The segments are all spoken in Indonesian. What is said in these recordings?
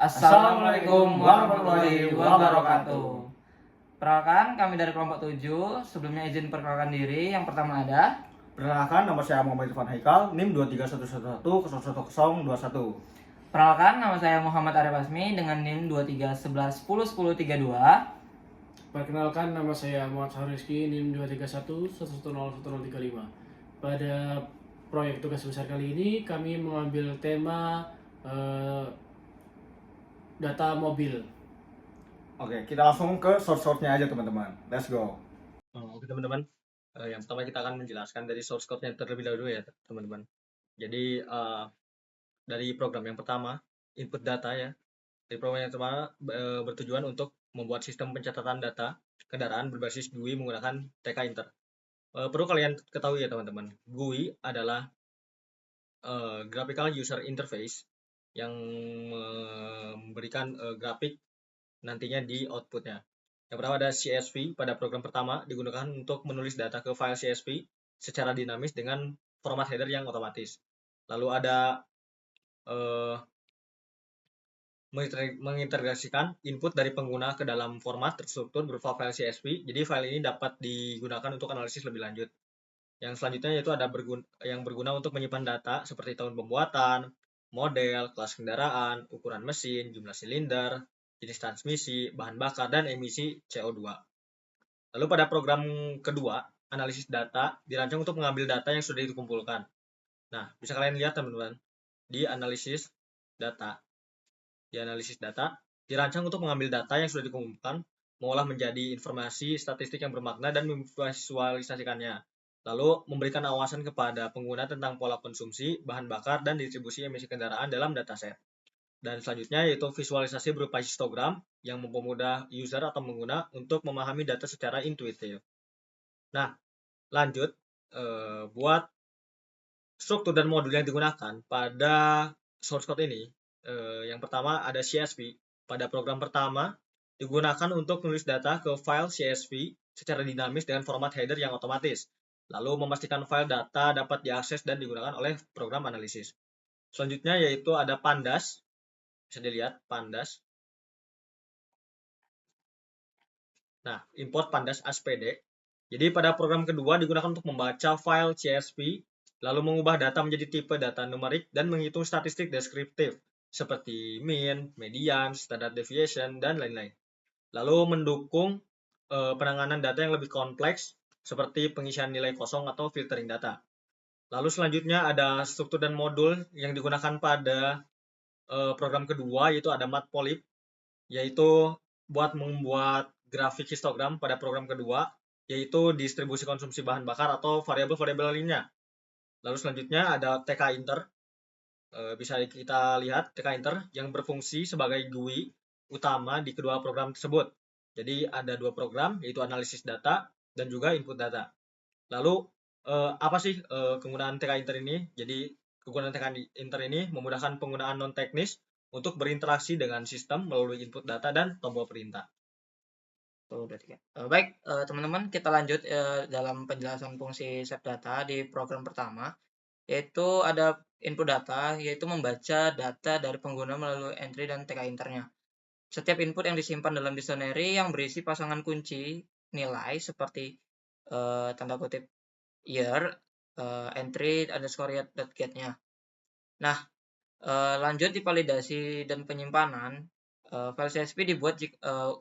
Assalamualaikum warahmatullahi wabarakatuh. Perkenalkan, kami dari kelompok 7. Sebelumnya izin perkenalkan diri. Yang pertama ada. Perkenalkan, nama saya Muhammad Irfan Haikal, NIM 23111011121. Perkenalkan, nama saya Muhammad Arif Asmi dengan NIM 2311101032. Perkenalkan, nama saya Muhammad Harizki, NIM 23111101035. Pada proyek tugas besar kali ini, kami mengambil tema data mobil. Oke, kita langsung ke source-nya aja teman-teman. Let's go. Oke teman-teman, yang pertama kita akan menjelaskan dari source code-nya terlebih dahulu ya teman-teman. Jadi dari program yang pertama, input data ya. Dari program yang pertama bertujuan untuk membuat sistem pencatatan data kendaraan berbasis GUI menggunakan TK Inter. Perlu kalian ketahui ya teman-teman, GUI adalah graphical user interface yang memberikan grafik nantinya di outputnya. Yang pertama ada CSV. Pada program pertama digunakan untuk menulis data ke file CSV secara dinamis dengan format header yang otomatis. Lalu ada mengintegrasikan input dari pengguna ke dalam format terstruktur berupa file CSV. Jadi file ini dapat digunakan untuk analisis lebih lanjut. Yang selanjutnya yaitu ada yang berguna untuk menyimpan data seperti tahun pembuatan, model, kelas kendaraan, ukuran mesin, jumlah silinder, jenis transmisi, bahan bakar, dan emisi CO2. Lalu pada program kedua, analisis data dirancang untuk mengambil data yang sudah dikumpulkan. Nah, bisa kalian lihat teman-teman, di analisis data. Di analisis data, dirancang untuk mengambil data yang sudah dikumpulkan, mengolah menjadi informasi statistik yang bermakna dan memvisualisasikannya. Lalu memberikan awasan kepada pengguna tentang pola konsumsi, bahan bakar, dan distribusi emisi kendaraan dalam dataset. Dan selanjutnya yaitu visualisasi berupa histogram yang mempermudah user atau pengguna untuk memahami data secara intuitif. Nah, lanjut buat struktur dan modul yang digunakan pada source code ini. Yang pertama ada CSV. Pada program pertama digunakan untuk menulis data ke file CSV secara dinamis dengan format header yang otomatis. Lalu memastikan file data dapat diakses dan digunakan oleh program analisis. Selanjutnya yaitu ada Pandas. Bisa dilihat Pandas. Nah, import Pandas SPD. Jadi pada program kedua digunakan untuk membaca file CSV, lalu mengubah data menjadi tipe data numerik dan menghitung statistik deskriptif seperti mean, median, standard deviation, dan lain-lain. Lalu mendukung penanganan data yang lebih kompleks seperti pengisian nilai kosong atau filtering data. Lalu selanjutnya ada struktur dan modul yang digunakan pada program kedua yaitu ada Matplotlib, yaitu buat membuat grafik histogram pada program kedua yaitu distribusi konsumsi bahan bakar atau variabel-variabel lainnya. Lalu selanjutnya ada TK Inter. Bisa kita lihat TK Inter yang berfungsi sebagai GUI utama di kedua program tersebut. Jadi ada dua program yaitu analisis data dan juga input data. Lalu apa sih kegunaan TK Inter ini? Jadi kegunaan TK Inter ini memudahkan penggunaan non teknis untuk berinteraksi dengan sistem melalui input data dan tombol perintah. Baik, teman-teman, kita lanjut dalam penjelasan fungsi save data di program pertama, yaitu ada input data, yaitu membaca data dari pengguna melalui entry dan TK Internya. Setiap input yang disimpan dalam dictionary yang berisi pasangan kunci nilai seperti tanda kutip year, entry underscore get-nya. Nah, lanjut di validasi dan penyimpanan. File CSV dibuat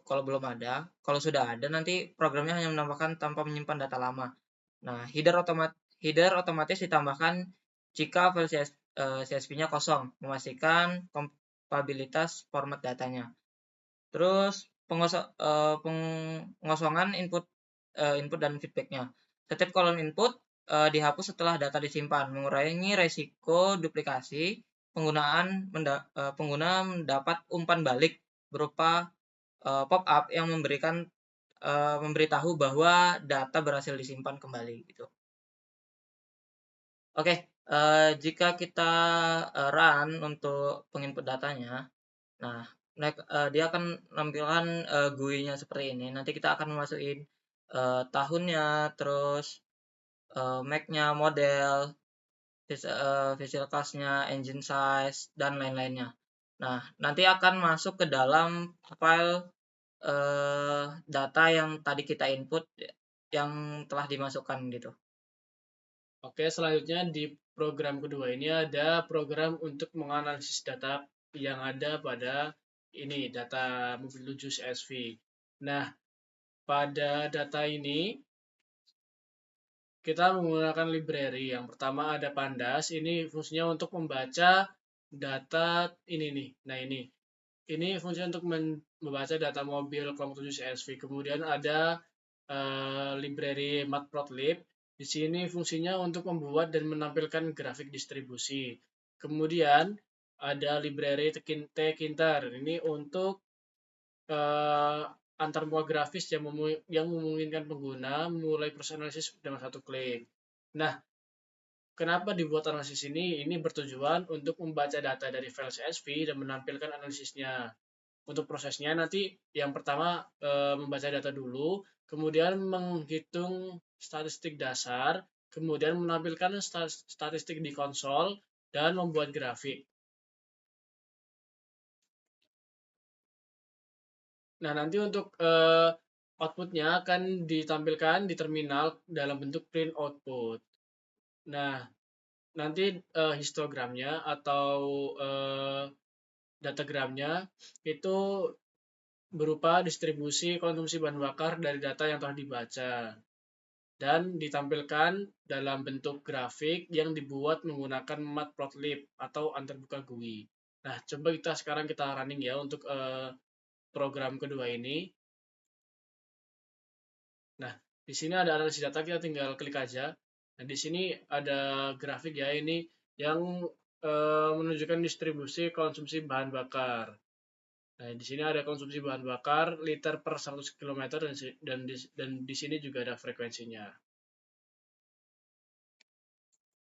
kalau belum ada. Kalau sudah ada, nanti programnya hanya menambahkan tanpa menyimpan data lama. Nah, header otomatis ditambahkan jika file CSV-nya kosong, memastikan kompatibilitas format datanya. Terus pengosongan input dan feedback-nya. Setiap kolom input dihapus setelah data disimpan, mengurangi resiko duplikasi. Pengguna mendapat umpan balik berupa pop-up yang memberitahu bahwa data berhasil disimpan kembali gitu. Oke, jika kita run untuk penginput datanya, nah dia akan menampilkan GUI-nya seperti ini. Nanti kita akan memasukin tahunnya, terus make-nya, model, visual class-nya, engine size, dan lain-lainnya. Nah, nanti akan masuk ke dalam file data yang tadi kita input yang telah dimasukkan gitu. Oke, selanjutnya di program kedua ini ada program untuk menganalisis data yang ada pada ini, data mobil 7 CSV. Nah, pada data ini kita menggunakan library. Yang pertama ada Pandas, ini fungsinya untuk membaca data ini nih. Nah, ini fungsinya untuk membaca data mobil kelompok 7 CSV. Kemudian ada library matplotlib. Di sini fungsinya untuk membuat dan menampilkan grafik distribusi. Kemudian ada library tkinter. Ini untuk antarmuka grafis yang memungkinkan pengguna mulai proses analisis dengan satu klik. Nah, kenapa dibuat analisis ini? Ini bertujuan untuk membaca data dari file CSV dan menampilkan analisisnya. Untuk prosesnya nanti yang pertama membaca data dulu, kemudian menghitung statistik dasar, kemudian menampilkan statistik di konsol, dan membuat grafik. Nah, nanti untuk outputnya akan ditampilkan di terminal dalam bentuk print output. Nah, nanti histogramnya atau datagramnya itu berupa distribusi konsumsi bahan bakar dari data yang telah dibaca dan ditampilkan dalam bentuk grafik yang dibuat menggunakan matplotlib atau antarmuka GUI. Nah, coba sekarang kita running ya untuk program kedua ini. Nah, di sini ada analisis data, kita tinggal klik aja. Nah, di sini ada grafik ya, ini yang menunjukkan distribusi konsumsi bahan bakar. Nah, di sini ada konsumsi bahan bakar liter per 100 km dan di sini juga ada frekuensinya.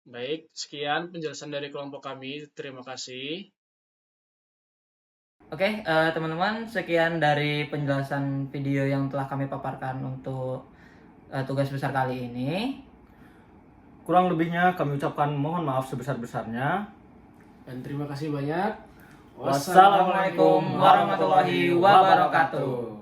Baik, sekian penjelasan dari kelompok kami. Terima kasih. Oke, teman-teman, sekian dari penjelasan video yang telah kami paparkan untuk tugas besar kali ini. Kurang lebihnya kami ucapkan mohon maaf sebesar-besarnya. Dan terima kasih banyak. Wassalamualaikum warahmatullahi wabarakatuh.